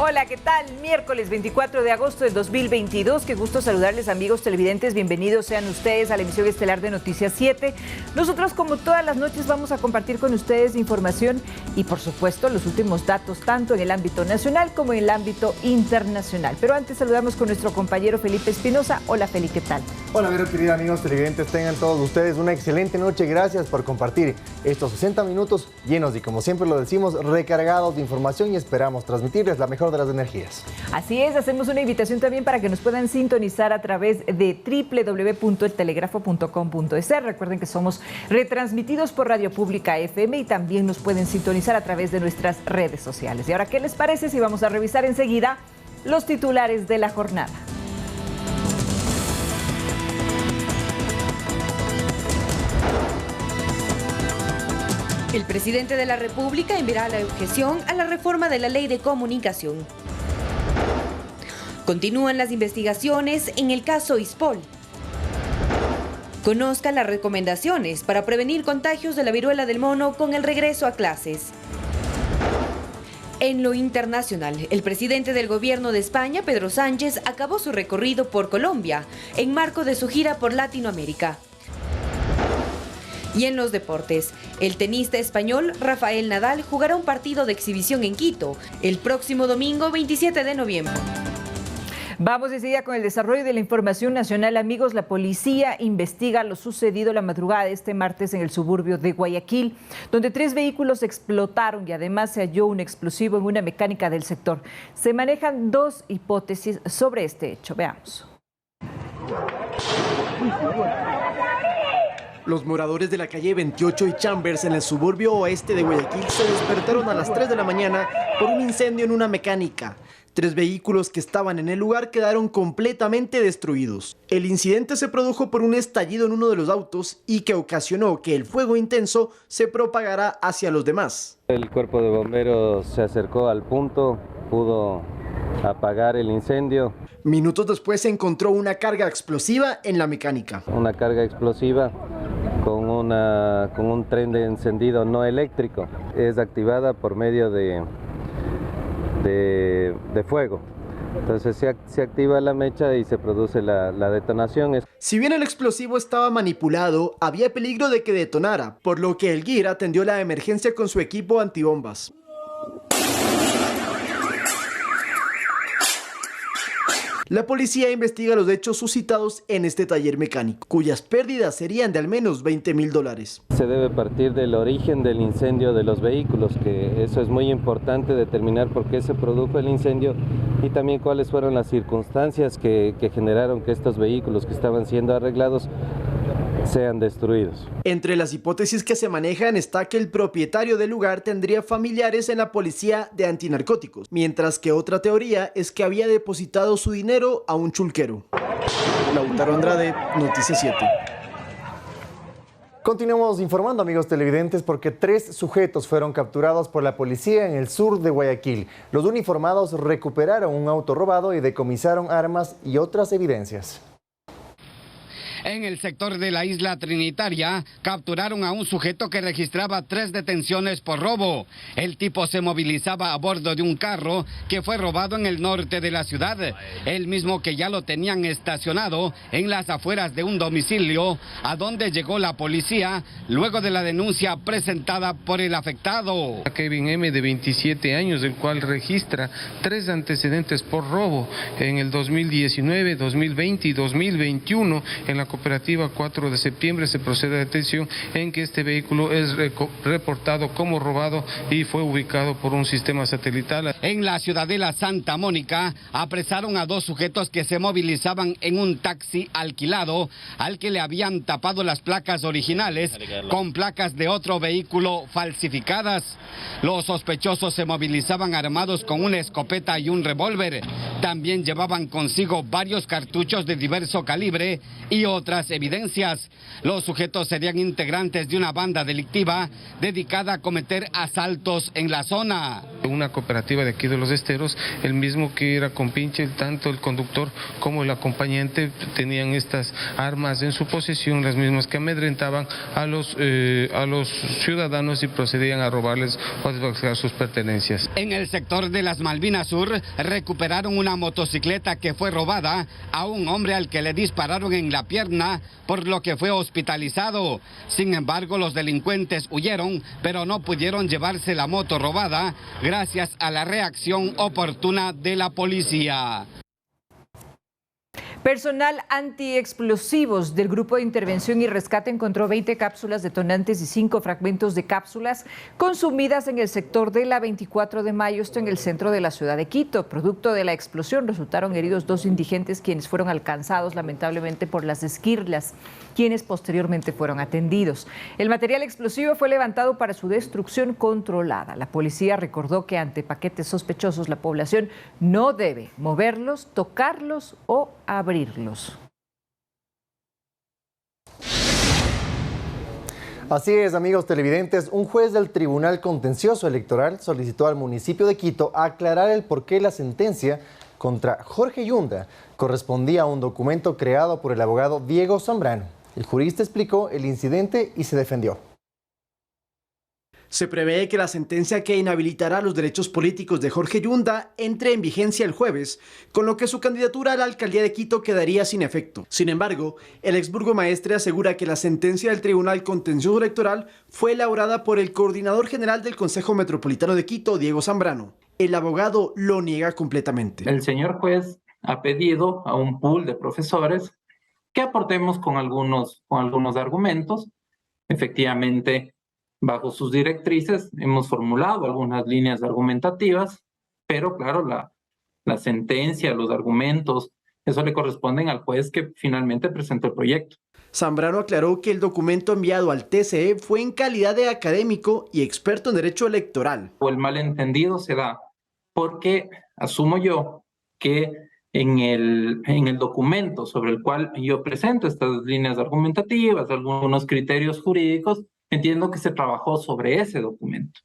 Hola, ¿qué tal? Miércoles 24 de agosto del 2022. Qué gusto saludarles, amigos televidentes. Bienvenidos sean ustedes a la emisión estelar de Noticias 7. Nosotros, como todas las noches, vamos a compartir con ustedes información y, por supuesto, los últimos datos, tanto en el ámbito nacional como en el ámbito internacional. Pero antes saludamos con nuestro compañero Felipe Espinosa. Hola, Feli, ¿qué tal? Hola, Vero, queridos amigos televidentes. Tengan todos ustedes una excelente noche. Gracias por compartir estos 60 minutos llenos y, como siempre lo decimos, recargados de información, y esperamos transmitirles la mejor de las energías. Así es, hacemos una invitación también para que nos puedan sintonizar a través de www.eltelegrafo.com.es. Recuerden que somos retransmitidos por Radio Pública FM y también nos pueden sintonizar a través de nuestras redes sociales. Y ahora, ¿qué les parece si vamos a revisar enseguida los titulares de la jornada? El presidente de la República enviará la objeción a la reforma de la Ley de Comunicación. Continúan las investigaciones en el caso Ispol. Conozca las recomendaciones para prevenir contagios de la viruela del mono con el regreso a clases. En lo internacional, el presidente del gobierno de España, Pedro Sánchez, acabó su recorrido por Colombia en marco de su gira por Latinoamérica. Y en los deportes, el tenista español Rafael Nadal jugará un partido de exhibición en Quito el próximo domingo 27 de noviembre. Vamos enseguida con el desarrollo de la información nacional, amigos. La policía investiga lo sucedido la madrugada de este martes en el suburbio de Guayaquil, donde 3 vehículos explotaron y además se halló un explosivo en una mecánica del sector. Se manejan 2 hipótesis sobre este hecho. Veamos. Los moradores de la calle 28 y Chambers en el suburbio oeste de Guayaquil se despertaron a las 3 de la mañana por un incendio en una mecánica. 3 vehículos que estaban en el lugar quedaron completamente destruidos. El incidente se produjo por un estallido en uno de los autos y que ocasionó que el fuego intenso se propagara hacia los demás. El cuerpo de bomberos se acercó al punto, pudo apagar el incendio. Minutos después se encontró una carga explosiva en la mecánica. Una carga explosiva con un tren de encendido no eléctrico. Es activada por medio de fuego. Entonces se activa la mecha y se produce la detonación. Si bien el explosivo estaba manipulado, había peligro de que detonara, por lo que el GIR atendió la emergencia con su equipo antibombas. La policía investiga los hechos suscitados en este taller mecánico, cuyas pérdidas serían de al menos $20.000. Se debe partir del origen del incendio de los vehículos, que eso es muy importante, determinar por qué se produjo el incendio y también cuáles fueron las circunstancias que generaron que estos vehículos que estaban siendo arreglados sean destruidos. Entre las hipótesis que se manejan está que el propietario del lugar tendría familiares en la policía de antinarcóticos, mientras que otra teoría es que había depositado su dinero a un chulquero. Lautaro Andrade, Noticias 7. Continuamos informando, amigos televidentes, porque 3 sujetos fueron capturados por la policía en el sur de Guayaquil. Los uniformados recuperaron un auto robado y decomisaron armas y otras evidencias. En el sector de la isla Trinitaria, capturaron a un sujeto que registraba 3 detenciones por robo. El tipo se movilizaba a bordo de un carro que fue robado en el norte de la ciudad, el mismo que ya lo tenían estacionado en las afueras de un domicilio, a donde llegó la policía luego de la denuncia presentada por el afectado. Kevin M., de 27 años, el cual registra 3 antecedentes por robo en el 2019, 2020 y 2021. En la cooperativa 4 de septiembre se procede a detención en que este vehículo es reportado como robado y fue ubicado por un sistema satelital. En la ciudadela Santa Mónica apresaron a 2 sujetos que se movilizaban en un taxi alquilado al que le habían tapado las placas originales con placas de otro vehículo falsificadas. Los sospechosos se movilizaban armados con una escopeta y un revólver. También llevaban consigo varios cartuchos de diverso calibre y otras evidencias. Los sujetos serían integrantes de una banda delictiva dedicada a cometer asaltos en la zona. Una cooperativa de aquí de Los Esteros, el mismo que era compinche, tanto el conductor como el acompañante tenían estas armas en su posesión, las mismas que amedrentaban a los ciudadanos y procedían a robarles o a desvaciar sus pertenencias. En el sector de las Malvinas Sur recuperaron una motocicleta que fue robada a un hombre al que le dispararon en la pierna, por lo que fue hospitalizado. Sin embargo, los delincuentes huyeron, pero no pudieron llevarse la moto robada gracias a la reacción oportuna de la policía. Personal antiexplosivos del Grupo de Intervención y Rescate encontró 20 cápsulas detonantes y 5 fragmentos de cápsulas consumidas en el sector de la 24 de mayo, esto en el centro de la ciudad de Quito. Producto de la explosión resultaron heridos 2 indigentes quienes fueron alcanzados lamentablemente por las esquirlas, quienes posteriormente fueron atendidos. El material explosivo fue levantado para su destrucción controlada. La policía recordó que ante paquetes sospechosos la población no debe moverlos, tocarlos o abrirlos. Así es, amigos televidentes, un juez del Tribunal Contencioso Electoral solicitó al municipio de Quito aclarar el porqué la sentencia contra Jorge Yunda correspondía a un documento creado por el abogado Diego Zambrano. El jurista explicó el incidente y se defendió. Se prevé que la sentencia que inhabilitará los derechos políticos de Jorge Yunda entre en vigencia el jueves, con lo que su candidatura a la alcaldía de Quito quedaría sin efecto. Sin embargo, el exburgomaestre asegura que la sentencia del Tribunal Contencioso Electoral fue elaborada por el coordinador general del Consejo Metropolitano de Quito, Diego Zambrano. El abogado lo niega completamente. El señor juez ha pedido a un pool de profesores que aportemos con algunos argumentos. Efectivamente, bajo sus directrices hemos formulado algunas líneas argumentativas, pero claro, la sentencia, los argumentos, eso le corresponden al juez que finalmente presentó el proyecto. Zambrano aclaró que el documento enviado al TCE fue en calidad de académico y experto en derecho electoral. O el malentendido se da porque asumo yo que en el documento sobre el cual yo presento estas líneas argumentativas, algunos criterios jurídicos, entiendo que se trabajó sobre ese documento.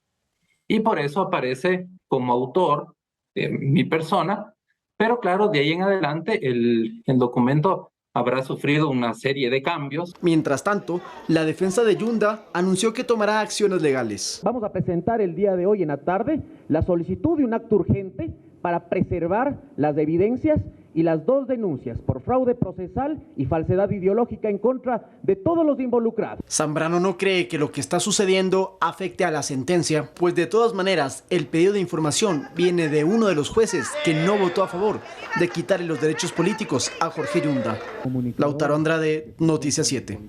Y por eso aparece como autor mi persona, pero claro, de ahí en adelante el documento habrá sufrido una serie de cambios. Mientras tanto, la defensa de Yunda anunció que tomará acciones legales. Vamos a presentar el día de hoy en la tarde la solicitud de un acto urgente para preservar las evidencias y las 2 denuncias por fraude procesal y falsedad ideológica en contra de todos los involucrados. Zambrano no cree que lo que está sucediendo afecte a la sentencia, pues de todas maneras el pedido de información viene de uno de los jueces que no votó a favor de quitarle los derechos políticos a Jorge Yunda. Lautaro Andrade, Noticias 7.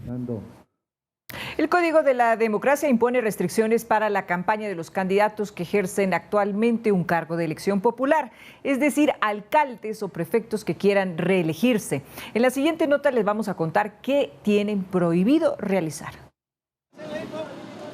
El Código de la Democracia impone restricciones para la campaña de los candidatos que ejercen actualmente un cargo de elección popular, es decir, alcaldes o prefectos que quieran reelegirse. En la siguiente nota les vamos a contar qué tienen prohibido realizar.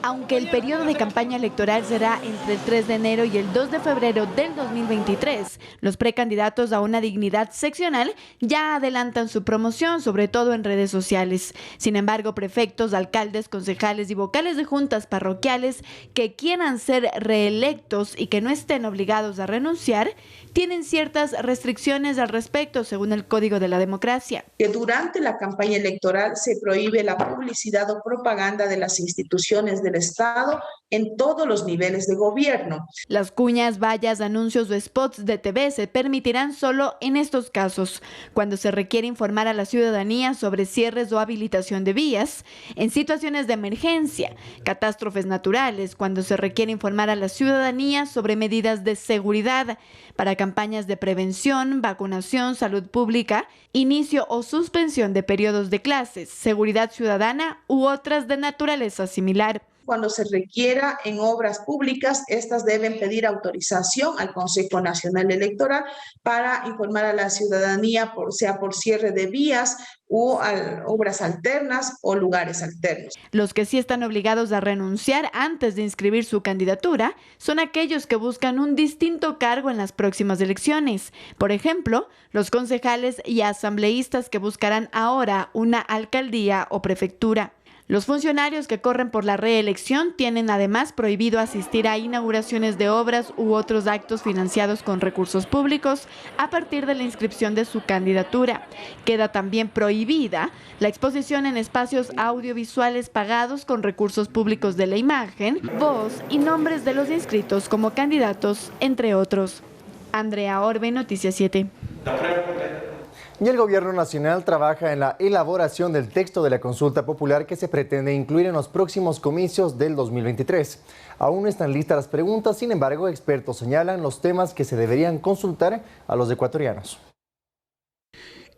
Aunque el periodo de campaña electoral será entre el 3 de enero y el 2 de febrero del 2023, los precandidatos a una dignidad seccional ya adelantan su promoción, sobre todo en redes sociales. Sin embargo, prefectos, alcaldes, concejales y vocales de juntas parroquiales que quieran ser reelectos y que no estén obligados a renunciar, tienen ciertas restricciones al respecto, según el Código de la Democracia. Que durante la campaña electoral se prohíbe la publicidad o propaganda de las instituciones del Estado en todos los niveles de gobierno. Las cuñas, vallas, anuncios o spots de TV se permitirán solo en estos casos, cuando se requiere informar a la ciudadanía sobre cierres o habilitación de vías, en situaciones de emergencia, catástrofes naturales, cuando se requiere informar a la ciudadanía sobre medidas de seguridad, para campañas de prevención, vacunación, salud pública, inicio o suspensión de periodos de clases, seguridad ciudadana u otras de naturaleza similar. Cuando se requiera en obras públicas, estas deben pedir autorización al Consejo Nacional Electoral para informar a la ciudadanía, sea por cierre de vías u obras alternas o lugares alternos. Los que sí están obligados a renunciar antes de inscribir su candidatura son aquellos que buscan un distinto cargo en las próximas elecciones. Por ejemplo, los concejales y asambleístas que buscarán ahora una alcaldía o prefectura. Los funcionarios que corren por la reelección tienen además prohibido asistir a inauguraciones de obras u otros actos financiados con recursos públicos a partir de la inscripción de su candidatura. Queda también prohibida la exposición en espacios audiovisuales pagados con recursos públicos de la imagen, voz y nombres de los inscritos como candidatos, entre otros. Andrea Orbe, Noticias 7. Y el Gobierno Nacional trabaja en la elaboración del texto de la consulta popular que se pretende incluir en los próximos comicios del 2023. Aún no están listas las preguntas, sin embargo, expertos señalan los temas que se deberían consultar a los ecuatorianos.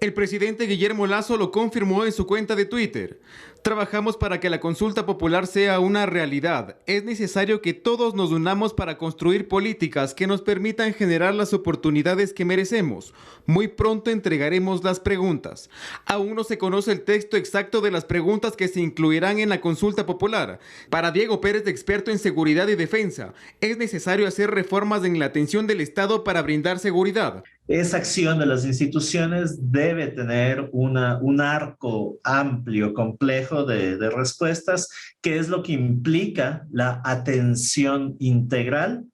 El presidente Guillermo Lasso lo confirmó en su cuenta de Twitter. Trabajamos para que la consulta popular sea una realidad. Es necesario que todos nos unamos para construir políticas que nos permitan generar las oportunidades que merecemos. Muy pronto entregaremos las preguntas. Aún no se conoce el texto exacto de las preguntas que se incluirán en la consulta popular. Para Diego Pérez, experto en seguridad y defensa, es necesario hacer reformas en la atención del Estado para brindar seguridad. Esa acción de las instituciones debe tener un arco amplio, complejo de respuestas, que es lo que implica la atención integral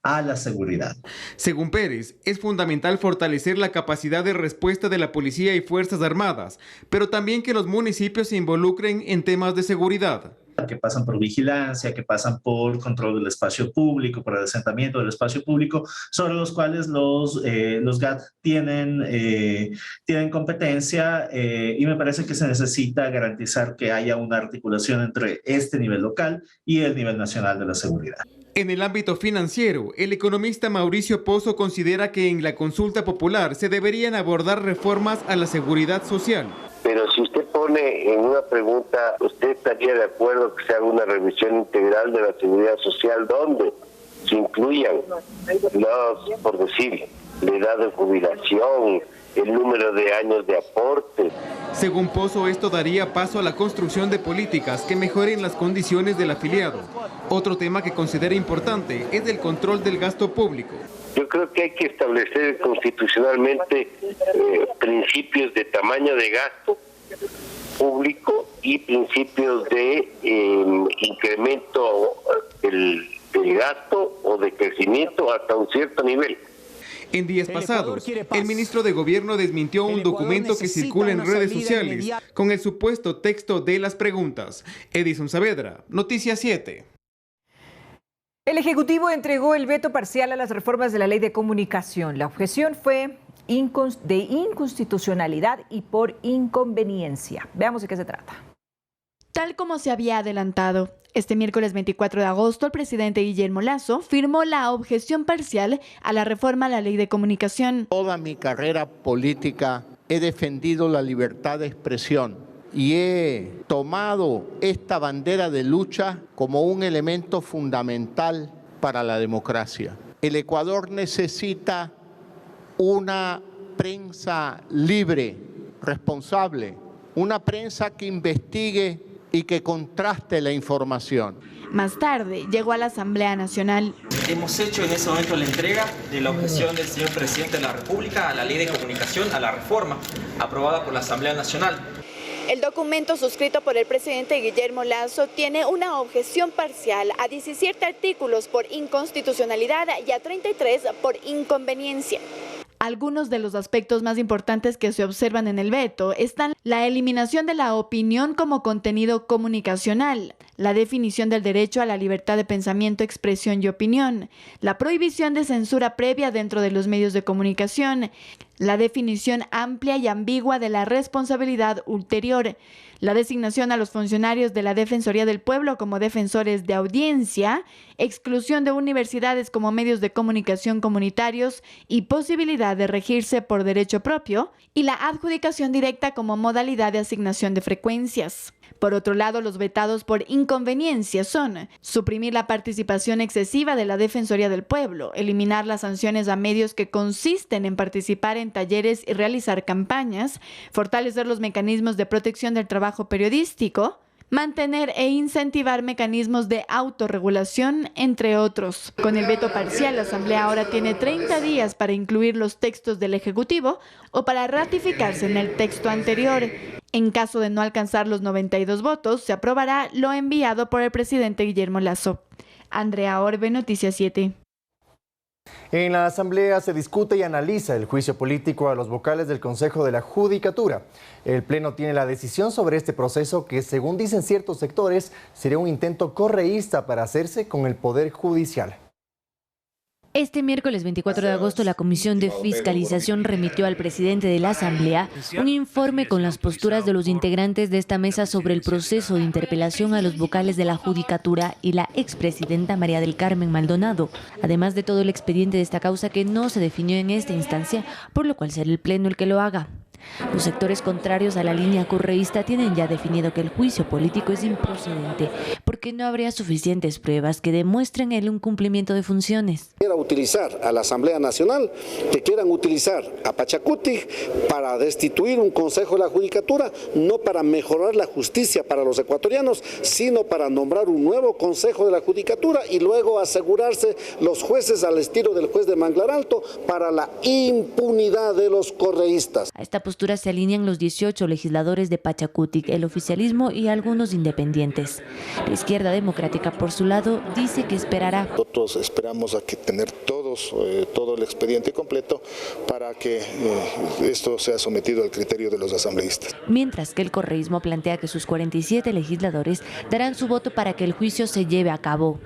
a la seguridad. Según Pérez, es fundamental fortalecer la capacidad de respuesta de la policía y Fuerzas Armadas, pero también que los municipios se involucren en temas de seguridad. Que pasan por vigilancia, que pasan por control del espacio público, por el asentamiento del espacio público, sobre los cuales los GAT tienen competencia y me parece que se necesita garantizar que haya una articulación entre este nivel local y el nivel nacional de la seguridad. En el ámbito financiero, el economista Mauricio Pozo considera que en la consulta popular se deberían abordar reformas a la seguridad social. Pero si usted pone en una pregunta, ¿usted estaría de acuerdo que se haga una revisión integral de la seguridad social donde se incluyan los, por decir, la edad de jubilación, el número de años de aporte? Según Pozo, esto daría paso a la construcción de políticas que mejoren las condiciones del afiliado. Otro tema que considera importante es el control del gasto público. Yo creo que hay que establecer constitucionalmente principios de tamaño de gasto público y principios de incremento del gasto o de crecimiento hasta un cierto nivel. En días pasados, el ministro de Gobierno desmintió un documento que circula en redes sociales con el supuesto texto de las preguntas. Edison Saavedra, Noticias 7. El Ejecutivo entregó el veto parcial a las reformas de la Ley de Comunicación. La objeción fue de inconstitucionalidad y por inconveniencia. Veamos de qué se trata. Tal como se había adelantado, este miércoles 24 de agosto, el presidente Guillermo Lasso firmó la objeción parcial a la reforma a la Ley de Comunicación. Toda mi carrera política he defendido la libertad de expresión y he tomado esta bandera de lucha como un elemento fundamental para la democracia. El Ecuador necesita una prensa libre, responsable, una prensa que investigue y que contraste la información. Más tarde llegó a la Asamblea Nacional. Hemos hecho en ese momento la entrega de la objeción del señor presidente de la República a la Ley de Comunicación, a la reforma aprobada por la Asamblea Nacional. El documento suscrito por el presidente Guillermo Lasso tiene una objeción parcial a 17 artículos por inconstitucionalidad y a 33 por inconveniencia. Algunos de los aspectos más importantes que se observan en el veto están la eliminación de la opinión como contenido comunicacional, la definición del derecho a la libertad de pensamiento, expresión y opinión, la prohibición de censura previa dentro de los medios de comunicación, la definición amplia y ambigua de la responsabilidad ulterior, la designación a los funcionarios de la Defensoría del Pueblo como defensores de audiencia, exclusión de universidades como medios de comunicación comunitarios y posibilidad de regirse por derecho propio, y la adjudicación directa como modalidad de asignación de frecuencias. Por otro lado, los vetados por inconveniencia inconveniencias son suprimir la participación excesiva de la Defensoría del Pueblo, eliminar las sanciones a medios que consisten en participar en talleres y realizar campañas, fortalecer los mecanismos de protección del trabajo periodístico, mantener e incentivar mecanismos de autorregulación, entre otros. Con el veto parcial, la Asamblea ahora tiene 30 días para incluir los textos del Ejecutivo o para ratificarse en el texto anterior. En caso de no alcanzar los 92 votos, se aprobará lo enviado por el presidente Guillermo Lasso. Andrea Orbe, Noticias 7. En la Asamblea se discute y analiza el juicio político a los vocales del Consejo de la Judicatura. El Pleno tiene la decisión sobre este proceso que, según dicen ciertos sectores, sería un intento correísta para hacerse con el Poder Judicial. Este miércoles 24 de agosto, la Comisión de Fiscalización remitió al presidente de la Asamblea un informe con las posturas de los integrantes de esta mesa sobre el proceso de interpelación a los vocales de la Judicatura y la expresidenta María del Carmen Maldonado, además de todo el expediente de esta causa que no se definió en esta instancia, por lo cual será el Pleno el que lo haga. Los sectores contrarios a la línea correísta tienen ya definido que el juicio político es improcedente porque no habría suficientes pruebas que demuestren el incumplimiento de funciones. Quiera utilizar a la Asamblea Nacional, que quieran utilizar a Pachacuti para destituir un Consejo de la Judicatura, no para mejorar la justicia para los ecuatorianos, sino para nombrar un nuevo Consejo de la Judicatura y luego asegurarse los jueces al estilo del juez de Manglar Alto para la impunidad de los correístas. A esta postura se alinean los 18 legisladores de Pachacutic, el oficialismo y algunos independientes. La izquierda democrática, por su lado, dice que esperará. Nosotros esperamos a que tener todo el expediente completo para que esto sea sometido al criterio de los asambleístas. Mientras que el correísmo plantea que sus 47 legisladores darán su voto para que el juicio se lleve a cabo.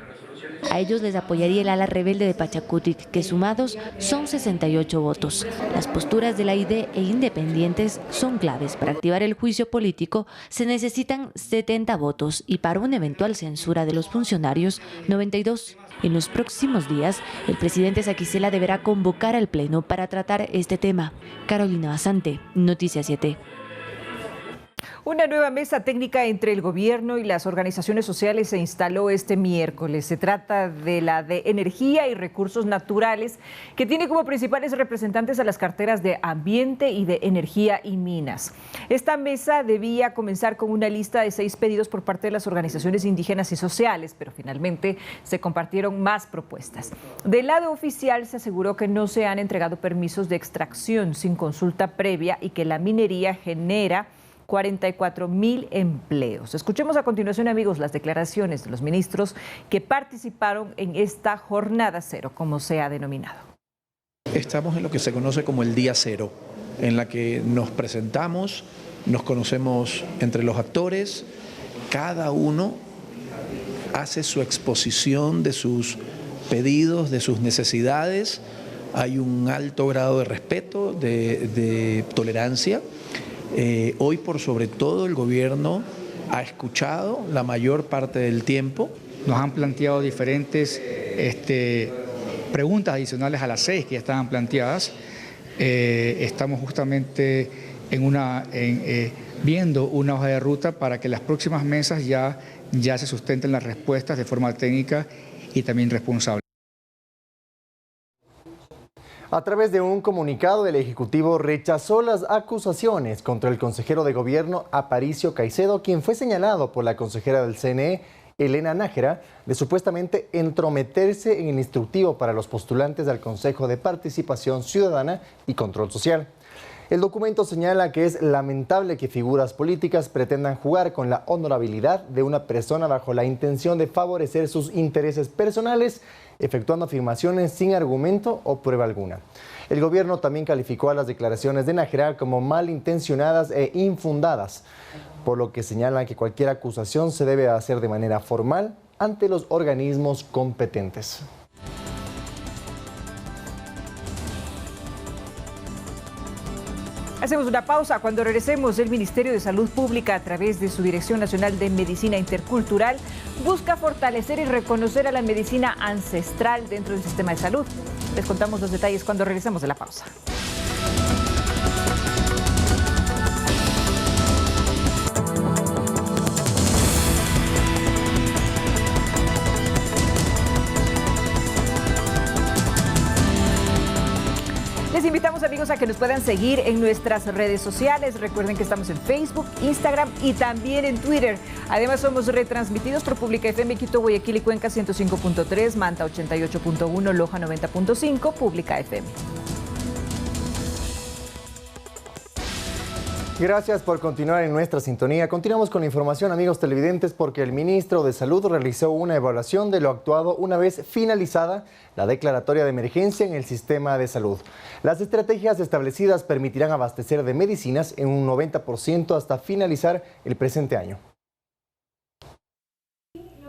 A ellos les apoyaría el ala rebelde de Pachacutic, que sumados son 68 votos. Las posturas de la ID e independientes son claves. Para activar el juicio político se necesitan 70 votos y para una eventual censura de los funcionarios, 92. En los próximos días, el presidente Saquicela deberá convocar al Pleno para tratar este tema. Carolina Basante, Noticias 7. Una nueva mesa técnica entre el gobierno y las organizaciones sociales se instaló este miércoles. Se trata de la de Energía y Recursos Naturales, que tiene como principales representantes a las carteras de Ambiente y de Energía y Minas. Esta mesa debía comenzar con una lista de 6 pedidos por parte de las organizaciones indígenas y sociales, pero finalmente se compartieron más propuestas. Del lado oficial se aseguró que no se han entregado permisos de extracción sin consulta previa y que la minería genera 44.000 empleos. Escuchemos a continuación, amigos, las declaraciones de los ministros que participaron en esta jornada cero, como se ha denominado. Estamos en lo que se conoce como el día cero, en la que nos presentamos, nos conocemos entre los actores, cada uno hace su exposición de sus pedidos, de sus necesidades, hay un alto grado de respeto, de tolerancia. Hoy, por sobre todo, el gobierno ha escuchado la mayor parte del tiempo. Nos han planteado diferentes preguntas adicionales a las 6 que ya estaban planteadas. Estamos justamente viendo una hoja de ruta para que las próximas mesas ya se sustenten las respuestas de forma técnica y también responsable. A través de un comunicado, el Ejecutivo rechazó las acusaciones contra el consejero de Gobierno Aparicio Caicedo, quien fue señalado por la consejera del CNE, Elena Nájera, de supuestamente entrometerse en el instructivo para los postulantes al Consejo de Participación Ciudadana y Control Social. El documento señala que es lamentable que figuras políticas pretendan jugar con la honorabilidad de una persona bajo la intención de favorecer sus intereses personales, efectuando afirmaciones sin argumento o prueba alguna. El gobierno también calificó a las declaraciones de Nájera como malintencionadas e infundadas, por lo que señala que cualquier acusación se debe hacer de manera formal ante los organismos competentes. Hacemos una pausa. Cuando regresemos, el Ministerio de Salud Pública, a través de su Dirección Nacional de Medicina Intercultural, busca fortalecer y reconocer a la medicina ancestral dentro del sistema de salud. Les contamos los detalles cuando regresemos de la pausa. Les invitamos, amigos, a que nos puedan seguir en nuestras redes sociales. Recuerden que estamos en Facebook, Instagram y también en Twitter. Además, somos retransmitidos por Pública FM, Quito, Guayaquil y Cuenca 105.3, Manta 88.1, Loja 90.5, Pública FM. Gracias por continuar en nuestra sintonía. Continuamos con la información, amigos televidentes, porque el ministro de Salud realizó una evaluación de lo actuado una vez finalizada la declaratoria de emergencia en el sistema de salud. Las estrategias establecidas permitirán abastecer de medicinas en un 90% hasta finalizar el presente año.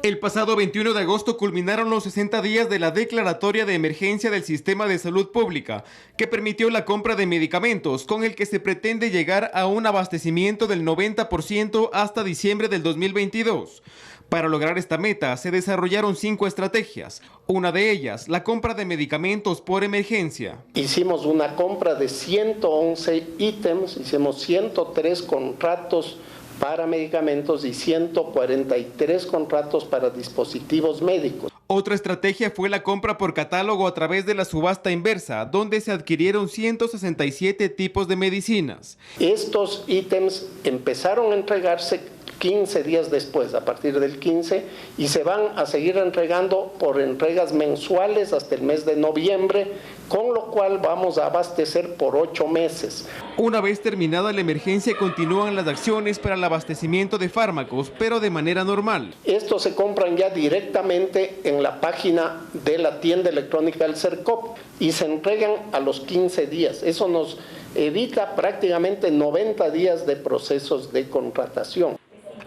El pasado 21 de agosto culminaron los 60 días de la declaratoria de emergencia del sistema de salud pública, que permitió la compra de medicamentos, con el que se pretende llegar a un abastecimiento del 90% hasta diciembre del 2022. Para lograr esta meta se desarrollaron 5 estrategias. Una de ellas, la compra de medicamentos por emergencia. Hicimos una compra de 111 ítems, hicimos 103 contratos para medicamentos y 143 contratos para dispositivos médicos. Otra estrategia fue la compra por catálogo a través de la subasta inversa, donde se adquirieron 167 tipos de medicinas. Estos ítems empezaron a entregarse 15 días después, a partir del 15, y se van a seguir entregando por entregas mensuales hasta el mes de noviembre, con lo cual vamos a abastecer por 8 meses. Una vez terminada la emergencia, continúan las acciones para el abastecimiento de fármacos, pero de manera normal. Estos se compran ya directamente en la página de la tienda electrónica del CERCOP y se entregan a los 15 días. Eso nos evita prácticamente 90 días de procesos de contratación.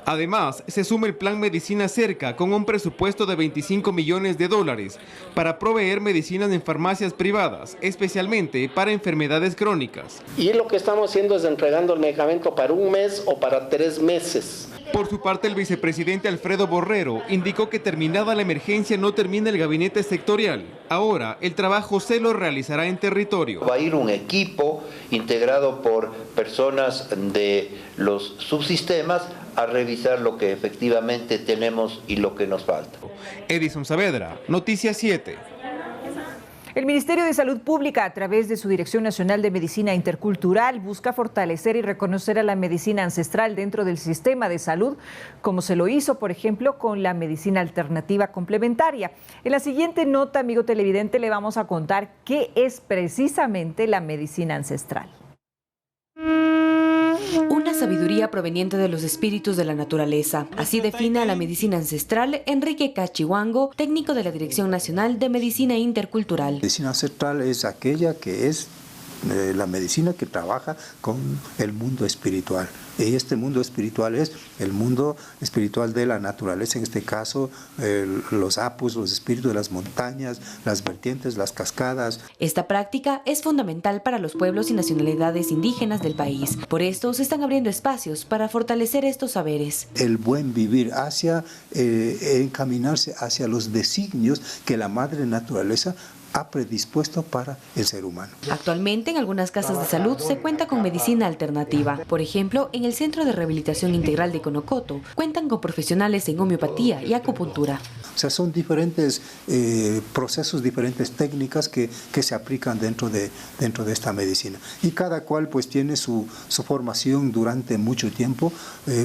Además, se suma el Plan Medicina Cerca con un presupuesto de $25 millones para proveer medicinas en farmacias privadas, especialmente para enfermedades crónicas. Y lo que estamos haciendo es entregando el medicamento para 1 mes o para 3 meses. Por su parte, el vicepresidente Alfredo Borrero indicó que terminada la emergencia no termina el gabinete sectorial. Ahora, el trabajo se lo realizará en territorio. Va a ir un equipo integrado por personas de los subsistemas a revisar lo que efectivamente tenemos y lo que nos falta. Edison Saavedra, Noticias 7. El Ministerio de Salud Pública, a través de su Dirección Nacional de Medicina Intercultural, busca fortalecer y reconocer a la medicina ancestral dentro del sistema de salud, como se lo hizo, por ejemplo, con la medicina alternativa complementaria. En la siguiente nota, amigo televidente, le vamos a contar qué es precisamente la medicina ancestral. Una sabiduría proveniente de los espíritus de la naturaleza. Así define a la medicina ancestral Enrique Cachihuango, técnico de la Dirección Nacional de Medicina Intercultural. La medicina ancestral es aquella que es la medicina que trabaja con el mundo espiritual. Y este mundo espiritual es el mundo espiritual de la naturaleza, en este caso los apus, los espíritus de las montañas, las vertientes, las cascadas. Esta práctica es fundamental para los pueblos y nacionalidades indígenas del país. Por esto se están abriendo espacios para fortalecer estos saberes. El buen vivir hacia, encaminarse hacia los designios que la madre naturaleza ha predispuesto para el ser humano. Actualmente en algunas casas de salud se cuenta con medicina alternativa. Por ejemplo, en el Centro de Rehabilitación Integral de Conocoto cuentan con profesionales en homeopatía y acupuntura. O sea, son diferentes procesos, diferentes técnicas que se aplican dentro de esta medicina. Y cada cual pues tiene su formación durante mucho tiempo,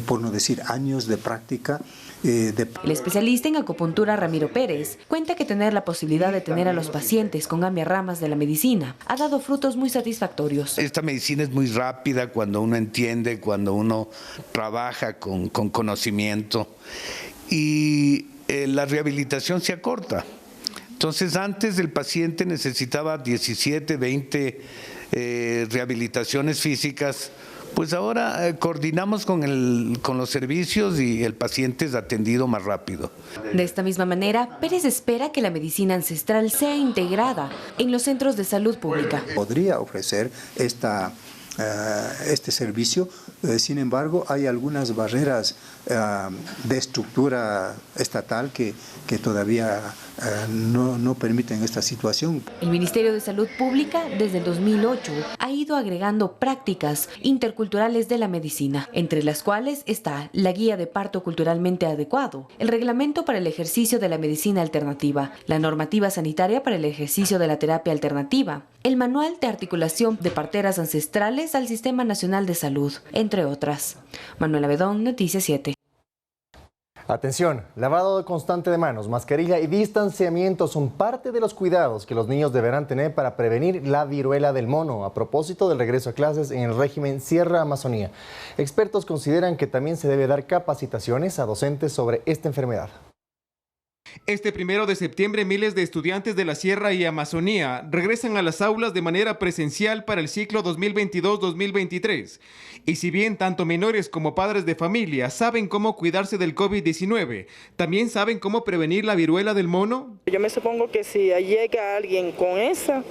por no decir años de práctica. El especialista en acupuntura Ramiro Pérez cuenta que tener la posibilidad de tener a los pacientes con ambas ramas de la medicina ha dado frutos muy satisfactorios. Esta medicina es muy rápida cuando uno entiende, cuando uno trabaja con conocimiento y la rehabilitación se acorta. Entonces antes el paciente necesitaba 17, 20 rehabilitaciones físicas. Pues ahora coordinamos con los servicios y el paciente es atendido más rápido. De esta misma manera, Pérez espera que la medicina ancestral sea integrada en los centros de salud pública. Podría ofrecer este servicio, sin embargo, hay algunas barreras de estructura estatal que todavía no permiten esta situación. El Ministerio de Salud Pública, desde el 2008, ha ido agregando prácticas interculturales de la medicina, entre las cuales está la guía de parto culturalmente adecuado, el reglamento para el ejercicio de la medicina alternativa, la normativa sanitaria para el ejercicio de la terapia alternativa, el manual de articulación de parteras ancestrales al Sistema Nacional de Salud, entre otras. Manuela Bedón, Noticias 7. Atención, lavado constante de manos, mascarilla y distanciamiento son parte de los cuidados que los niños deberán tener para prevenir la viruela del mono, a propósito del regreso a clases en el régimen Sierra Amazonía. Expertos consideran que también se debe dar capacitaciones a docentes sobre esta enfermedad. Este 1 de septiembre, miles de estudiantes de la Sierra y Amazonía regresan a las aulas de manera presencial para el ciclo 2022-2023. Y si bien tanto menores como padres de familia saben cómo cuidarse del COVID-19, ¿también saben cómo prevenir la viruela del mono? Yo me supongo que si llega alguien con esa,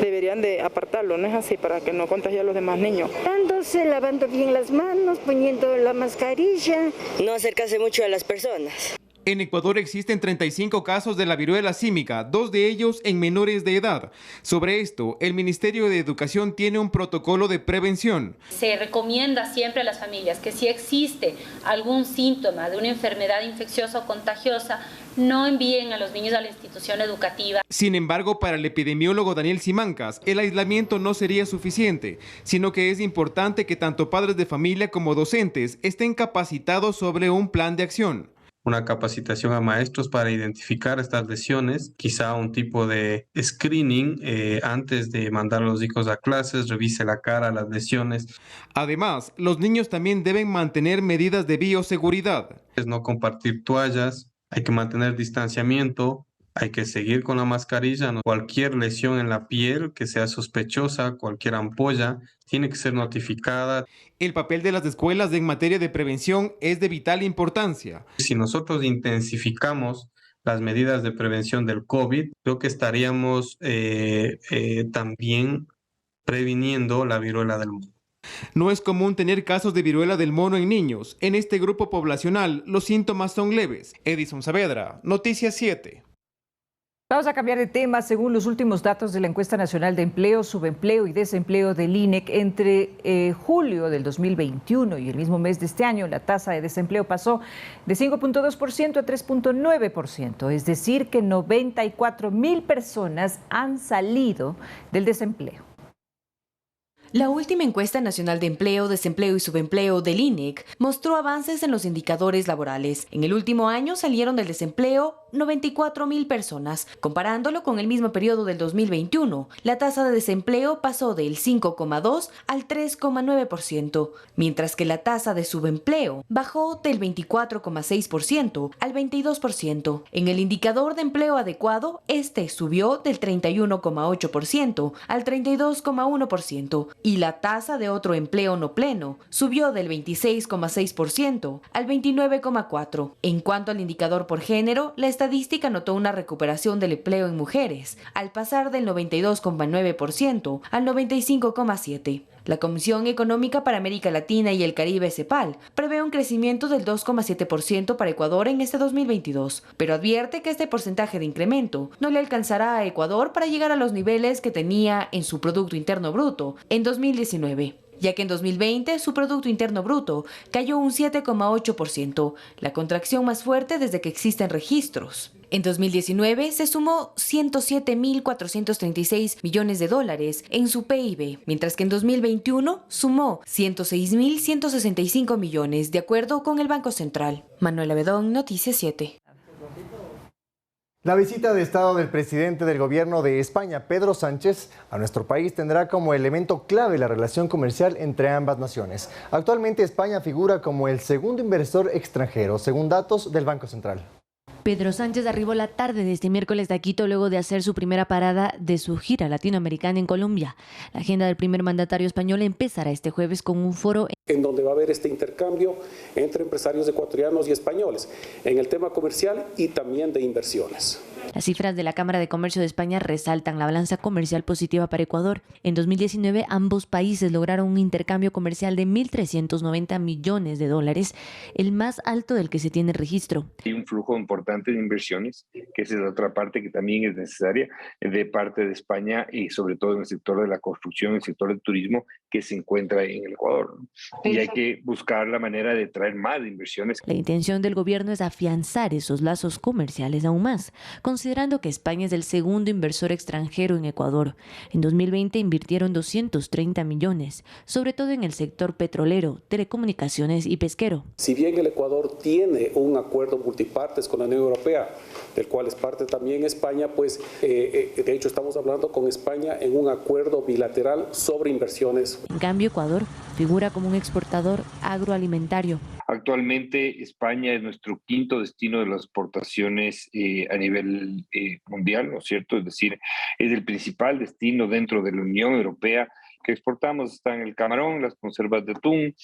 deberían de apartarlo, ¿no es así? Para que no contagie a los demás niños. Dándose, lavando bien las manos, poniendo la mascarilla. No acercarse mucho a las personas. En Ecuador existen 35 casos de la viruela símica, 2 de ellos en menores de edad. Sobre esto, el Ministerio de Educación tiene un protocolo de prevención. Se recomienda siempre a las familias que si existe algún síntoma de una enfermedad infecciosa o contagiosa, no envíen a los niños a la institución educativa. Sin embargo, para el epidemiólogo Daniel Simancas, el aislamiento no sería suficiente, sino que es importante que tanto padres de familia como docentes estén capacitados sobre un plan de acción. Una capacitación a maestros para identificar estas lesiones, quizá un tipo de screening antes de mandar a los hijos a clases, revise la cara, las lesiones. Además, los niños también deben mantener medidas de bioseguridad. Es no compartir toallas, hay que mantener distanciamiento, hay que seguir con la mascarilla. Cualquier lesión en la piel que sea sospechosa, cualquier ampolla, tiene que ser notificada. El papel de las escuelas en materia de prevención es de vital importancia. Si nosotros intensificamos las medidas de prevención del COVID, creo que estaríamos también previniendo la viruela del mono. No es común tener casos de viruela del mono en niños. En este grupo poblacional, los síntomas son leves. Edison Saavedra, Noticias 7. Vamos a cambiar de tema. Según los últimos datos de la Encuesta Nacional de Empleo, Subempleo y Desempleo del INEC, entre julio del 2021 y el mismo mes de este año, la tasa de desempleo pasó de 5.2% a 3.9%. Es decir, que 94,000 personas han salido del desempleo. La última encuesta nacional de empleo, desempleo y subempleo del INEC mostró avances en los indicadores laborales. En el último año salieron del desempleo 94,000 personas. Comparándolo con el mismo periodo del 2021, la tasa de desempleo pasó del 5,2 al 3,9%, mientras que la tasa de subempleo bajó del 24,6% al 22%. En el indicador de empleo adecuado, este subió del 31,8% al 32,1%. Y la tasa de otro empleo no pleno subió del 26,6% al 29,4%. En cuanto al indicador por género, la estadística notó una recuperación del empleo en mujeres, al pasar del 92,9% al 95,7%. La Comisión Económica para América Latina y el Caribe, CEPAL, prevé un crecimiento del 2,7% para Ecuador en este 2022, pero advierte que este porcentaje de incremento no le alcanzará a Ecuador para llegar a los niveles que tenía en su Producto Interno Bruto en 2019. Ya que en 2020 su Producto Interno Bruto cayó un 7,8%, la contracción más fuerte desde que existen registros. En 2019 se sumó 107.436 millones de dólares en su PIB, mientras que en 2021 sumó 106.165 millones, de acuerdo con el Banco Central. Manuela Bedón, Noticias 7. La visita de Estado del presidente del gobierno de España, Pedro Sánchez, a nuestro país tendrá como elemento clave la relación comercial entre ambas naciones. Actualmente España figura como el segundo inversor extranjero, según datos del Banco Central. Pedro Sánchez arribó la tarde de este miércoles a Quito luego de hacer su primera parada de su gira latinoamericana en Colombia. La agenda del primer mandatario español empezará este jueves con un foro en donde va a haber este intercambio entre empresarios ecuatorianos y españoles en el tema comercial y también de inversiones. Las cifras de la Cámara de Comercio de España resaltan la balanza comercial positiva para Ecuador. En 2019, ambos países lograron un intercambio comercial de 1.390 millones de dólares, el más alto del que se tiene registro. Hay un flujo importante de inversiones, que esa es la otra parte que también es necesaria de parte de España y sobre todo en el sector de la construcción, el sector del turismo que se encuentra en el Ecuador, ¿no? Y hay que buscar la manera de traer más inversiones. La intención del gobierno es afianzar esos lazos comerciales aún más. Con considerando que España es el segundo inversor extranjero en Ecuador. En 2020 invirtieron 230 millones, sobre todo en el sector petrolero, telecomunicaciones y pesquero. Si bien el Ecuador tiene un acuerdo multipartes con la Unión Europea, del cual es parte también España, pues de hecho estamos hablando con España en un acuerdo bilateral sobre inversiones. En cambio, Ecuador figura como un exportador agroalimentario. Actualmente España es nuestro quinto destino de las exportaciones a nivel mundial, ¿no es cierto? Es decir, es el principal destino dentro de la Unión Europea que exportamos. Están el camarón, las conservas de atún,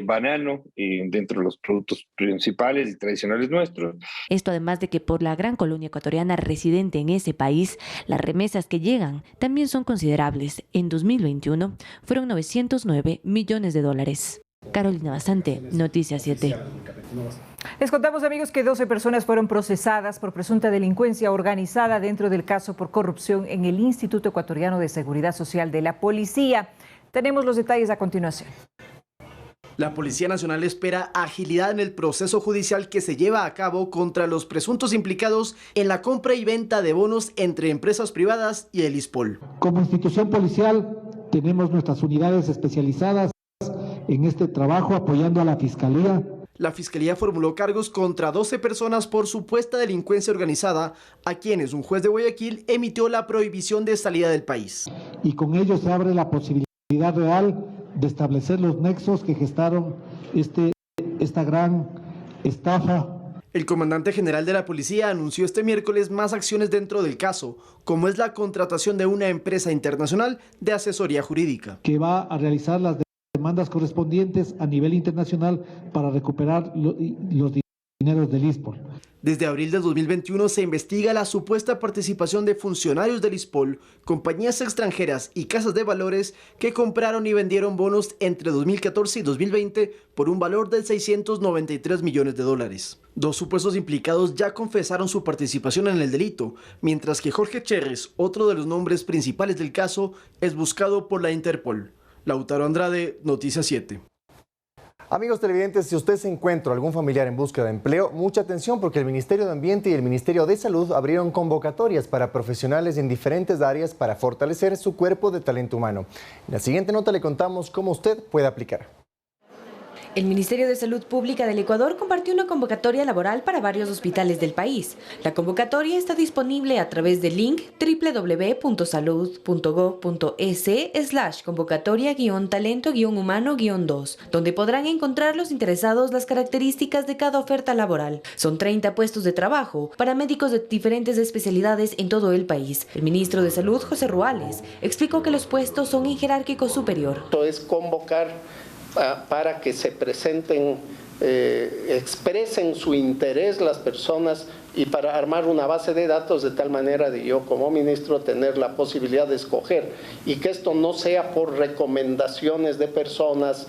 banano, dentro de los productos principales y tradicionales nuestros. Esto además de que por la gran colonia ecuatoriana residente en ese país, las remesas que llegan también son considerables. En 2021 fueron 909 millones de dólares. Carolina Basante, Noticias 7. Les contamos, amigos, que 12 personas fueron procesadas por presunta delincuencia organizada dentro del caso por corrupción en el Instituto Ecuatoriano de Seguridad Social de la Policía. Tenemos los detalles a continuación. La Policía Nacional espera agilidad en el proceso judicial que se lleva a cabo contra los presuntos implicados en la compra y venta de bonos entre empresas privadas y el ISPOL. Como institución policial tenemos nuestras unidades especializadas en este trabajo apoyando a la Fiscalía. La Fiscalía formuló cargos contra 12 personas por supuesta delincuencia organizada, a quienes un juez de Guayaquil emitió la prohibición de salida del país. Y con ello se abre la posibilidad real de establecer los nexos que gestaron esta gran estafa. El comandante general de la policía anunció este miércoles más acciones dentro del caso, como es la contratación de una empresa internacional de asesoría jurídica, que va a realizar las demandas correspondientes a nivel internacional para recuperar los dineros del ISPOL. Desde abril del 2021 se investiga la supuesta participación de funcionarios del ISPOL, compañías extranjeras y casas de valores que compraron y vendieron bonos entre 2014 y 2020 por un valor de 693 millones de dólares. Dos supuestos implicados ya confesaron su participación en el delito, mientras que Jorge Cherres, otro de los nombres principales del caso, es buscado por la Interpol. Lautaro Andrade, Noticias 7. Amigos televidentes, si usted se encuentra algún familiar en búsqueda de empleo, mucha atención porque el Ministerio de Ambiente y el Ministerio de Salud abrieron convocatorias para profesionales en diferentes áreas para fortalecer su cuerpo de talento humano. En la siguiente nota le contamos cómo usted puede aplicar. El Ministerio de Salud Pública del Ecuador compartió una convocatoria laboral para varios hospitales del país. La convocatoria está disponible a través del link www.salud.gov.es/convocatoria-talento-humano-2, donde podrán encontrar los interesados las características de cada oferta laboral. Son 30 puestos de trabajo para médicos de diferentes especialidades en todo el país. El ministro de Salud, José Ruales, explicó que los puestos son en jerárquico superior. Esto es convocar para que se presenten, expresen su interés las personas y para armar una base de datos de tal manera de yo como ministro tener la posibilidad de escoger y que esto no sea por recomendaciones de personas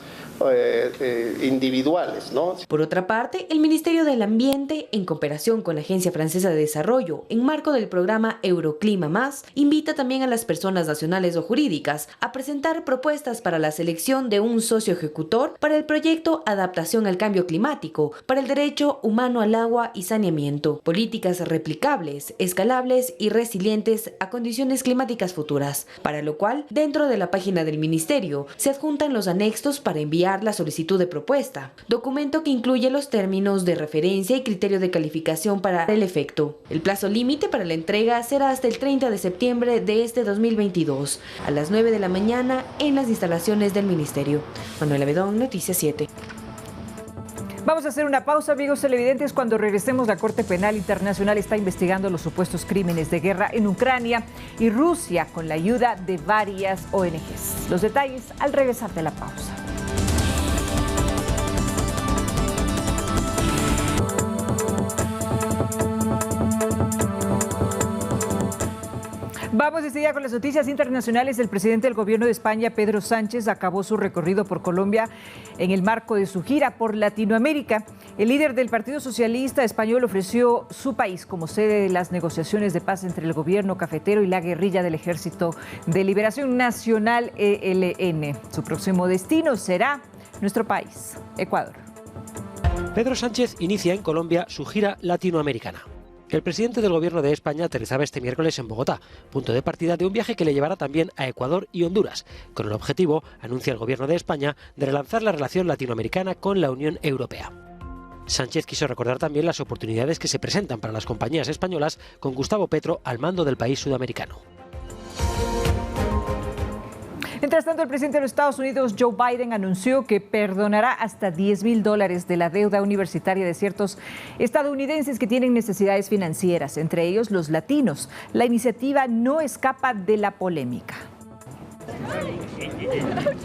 individuales, ¿no? Por otra parte, el Ministerio del Ambiente, en cooperación con la Agencia Francesa de Desarrollo, en marco del programa Euroclima Más, invita también a las personas nacionales o jurídicas a presentar propuestas para la selección de un socio ejecutor para el proyecto Adaptación al Cambio Climático, para el derecho humano al agua y saneamiento, políticas replicables, escalables y resilientes a condiciones climáticas futuras, para lo cual, dentro de la página del Ministerio, se adjuntan los anexos para enviar la solicitud de propuesta, documento que incluye los términos de referencia y criterio de calificación para el efecto. El plazo límite para la entrega será hasta el 30 de septiembre de este 2022, a las 9 de la mañana en las instalaciones del Ministerio. Manuela Bedón, Noticias 7. Vamos a hacer una pausa, amigos televidentes. Cuando regresemos, la Corte Penal Internacional está investigando los supuestos crímenes de guerra en Ucrania y Rusia con la ayuda de varias ONGs. Los detalles al regresar de la pausa. Vamos enseguida con las noticias internacionales. El presidente del gobierno de España, Pedro Sánchez, acabó su recorrido por Colombia en el marco de su gira por Latinoamérica. El líder del Partido Socialista Español ofreció su país como sede de las negociaciones de paz entre el gobierno cafetero y la guerrilla del Ejército de Liberación Nacional, ELN. Su próximo destino será nuestro país, Ecuador. Pedro Sánchez inicia en Colombia su gira latinoamericana. El presidente del Gobierno de España aterrizaba este miércoles en Bogotá, punto de partida de un viaje que le llevará también a Ecuador y Honduras, con el objetivo, anuncia el Gobierno de España, de relanzar la relación latinoamericana con la Unión Europea. Sánchez quiso recordar también las oportunidades que se presentan para las compañías españolas con Gustavo Petro al mando del país sudamericano. Mientras tanto, el presidente de los Estados Unidos, Joe Biden, anunció que perdonará hasta $10,000 de la deuda universitaria de ciertos estadounidenses que tienen necesidades financieras, entre ellos los latinos. La iniciativa no escapa de la polémica.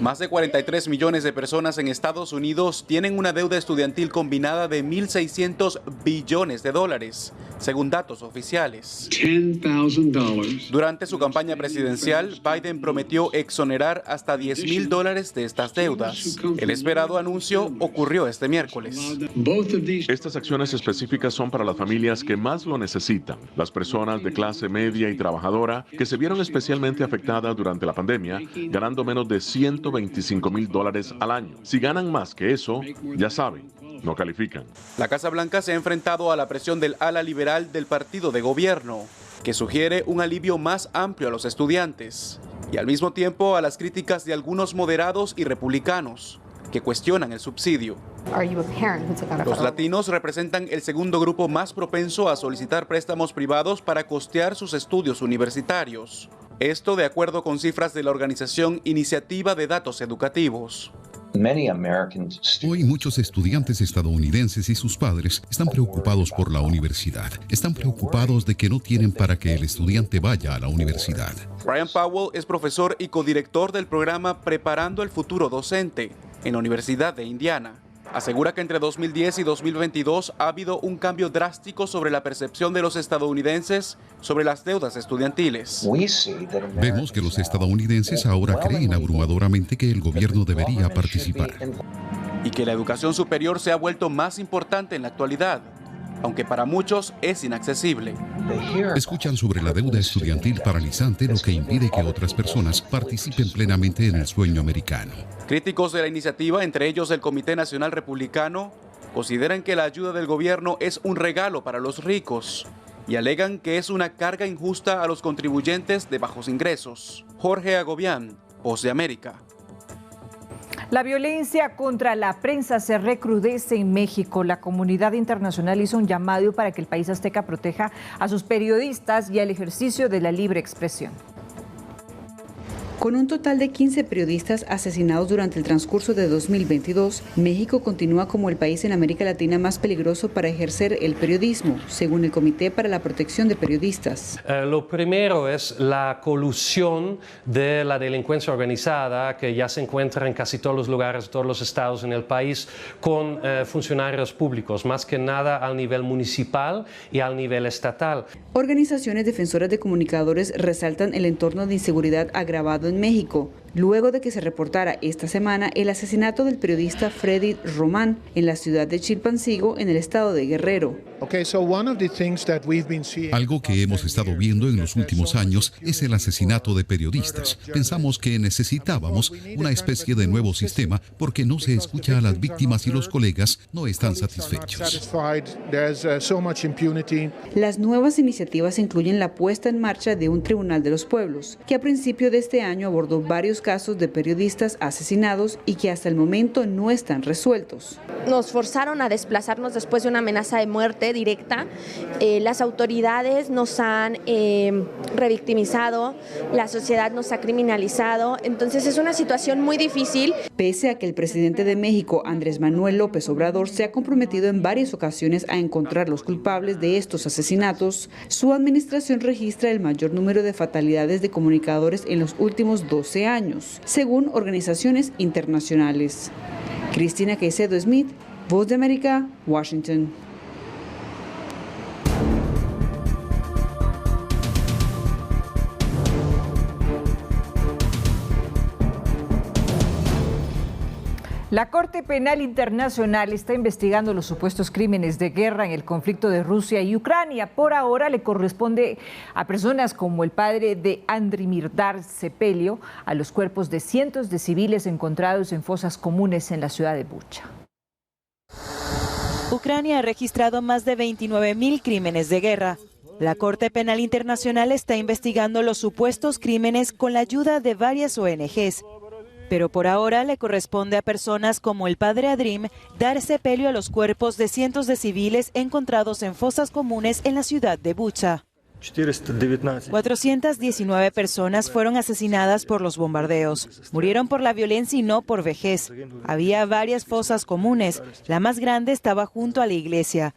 Más de 43 millones de personas en Estados Unidos tienen una deuda estudiantil combinada de $1.600 billones, según datos oficiales. Durante su campaña presidencial, Biden prometió exonerar hasta $10,000 de estas deudas. El esperado anuncio ocurrió este miércoles. Estas acciones específicas son para las familias que más lo necesitan, las personas de clase media y trabajadora que se vieron especialmente afectadas durante la pandemia, ganando menos de $125,000 al año. Si ganan más que eso, ya saben, no califican. La Casa Blanca se ha enfrentado a la presión del ala liberal del partido de gobierno, que sugiere un alivio más amplio a los estudiantes, y al mismo tiempo a las críticas de algunos moderados y republicanos, que cuestionan el subsidio. Los latinos representan el segundo grupo más propenso a solicitar préstamos privados para costear sus estudios universitarios. Esto de acuerdo con cifras de la organización Iniciativa de Datos Educativos. Hoy muchos estudiantes estadounidenses y sus padres están preocupados por la universidad. Están preocupados de que no tienen para que el estudiante vaya a la universidad. Brian Powell es profesor y codirector del programa Preparando el Futuro Docente en la Universidad de Indiana. Asegura que entre 2010 y 2022 ha habido un cambio drástico sobre la percepción de los estadounidenses sobre las deudas estudiantiles. Vemos que los estadounidenses ahora creen abrumadoramente que el gobierno debería participar. Y que la educación superior se ha vuelto más importante en la actualidad, aunque para muchos es inaccesible. Escuchan sobre la deuda estudiantil paralizante, lo que impide que otras personas participen plenamente en el sueño americano. Críticos de la iniciativa, entre ellos el Comité Nacional Republicano, consideran que la ayuda del gobierno es un regalo para los ricos y alegan que es una carga injusta a los contribuyentes de bajos ingresos. Jorge Agobián, Voz de América. La violencia contra la prensa se recrudece en México. La comunidad internacional hizo un llamado para que el país azteca proteja a sus periodistas y al ejercicio de la libre expresión. Con un total de 15 periodistas asesinados durante el transcurso de 2022, México continúa como el país en América Latina más peligroso para ejercer el periodismo, según el Comité para la Protección de Periodistas. Lo primero es la colusión de la delincuencia organizada, que ya se encuentra en casi todos los lugares, todos los estados en el país, con funcionarios públicos, más que nada al nivel municipal y al nivel estatal. Organizaciones defensoras de comunicadores resaltan el entorno de inseguridad agravado en México, luego de que se reportara esta semana el asesinato del periodista Freddy Román en la ciudad de Chilpancingo, en el estado de Guerrero. Algo que hemos estado viendo en los últimos años es el asesinato de periodistas. Pensamos que necesitábamos una especie de nuevo sistema porque no se escucha a las víctimas y los colegas no están satisfechos. Las nuevas iniciativas incluyen la puesta en marcha de un Tribunal de los Pueblos, que a principio de este año abordó varios casos de periodistas asesinados y que hasta el momento no están resueltos. Nos forzaron a desplazarnos después de una amenaza de muerte directa. Las autoridades nos han revictimizado, la sociedad nos ha criminalizado, entonces es una situación muy difícil. Pese a que el presidente de México, Andrés Manuel López Obrador, se ha comprometido en varias ocasiones a encontrar los culpables de estos asesinatos, su administración registra el mayor número de fatalidades de comunicadores en los últimos 12 años, según organizaciones internacionales. Cristina Caicedo Smith, Voz de América, Washington. La Corte Penal Internacional está investigando los supuestos crímenes de guerra en el conflicto de Rusia y Ucrania. Por ahora le corresponde a personas como el padre de Andrimirdar Cepelio a los cuerpos de cientos de civiles encontrados en fosas comunes en la ciudad de Bucha. Ucrania ha registrado más de 29.000 crímenes de guerra. La Corte Penal Internacional está investigando los supuestos crímenes con la ayuda de varias ONGs. Pero por ahora le corresponde a personas como el padre Adrim dar sepelio a los cuerpos de cientos de civiles encontrados en fosas comunes en la ciudad de Bucha. 419 personas fueron asesinadas por los bombardeos. Murieron por la violencia y no por vejez. Había varias fosas comunes. La más grande estaba junto a la iglesia.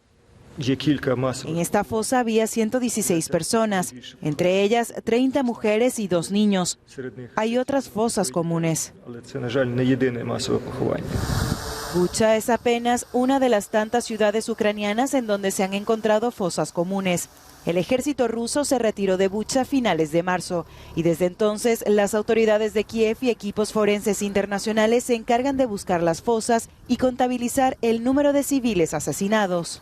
En esta fosa había 116 personas, entre ellas 30 mujeres y 2 niños. Hay otras fosas comunes. Bucha es apenas una de las tantas ciudades ucranianas en donde se han encontrado fosas comunes. El ejército ruso se retiró de Bucha a finales de marzo y desde entonces las autoridades de Kiev y equipos forenses internacionales se encargan de buscar las fosas y contabilizar el número de civiles asesinados.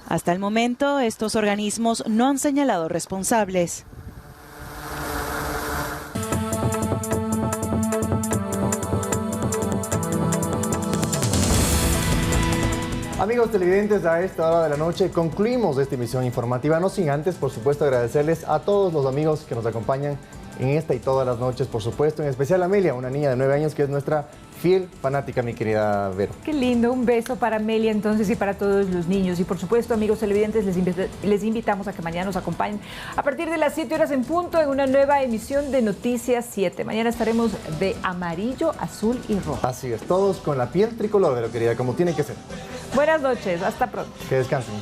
Hasta el momento, estos organismos no han señalado responsables. Amigos televidentes, a esta hora de la noche concluimos esta emisión informativa, no sin antes, por supuesto, agradecerles a todos los amigos que nos acompañan en esta y todas las noches, por supuesto, en especial a Amelia, una niña de 9 años que es nuestra fiel fanática, mi querida Vero. Qué lindo, un beso para Amelia entonces y para todos los niños. Y por supuesto, amigos televidentes, les invitamos a que mañana nos acompañen a partir de las 7 horas en punto en una nueva emisión de Noticias 7. Mañana estaremos de amarillo, azul y rojo. Así es, todos con la piel tricolor, Vero, querida, como tiene que ser. Buenas noches, hasta pronto. Que descansen.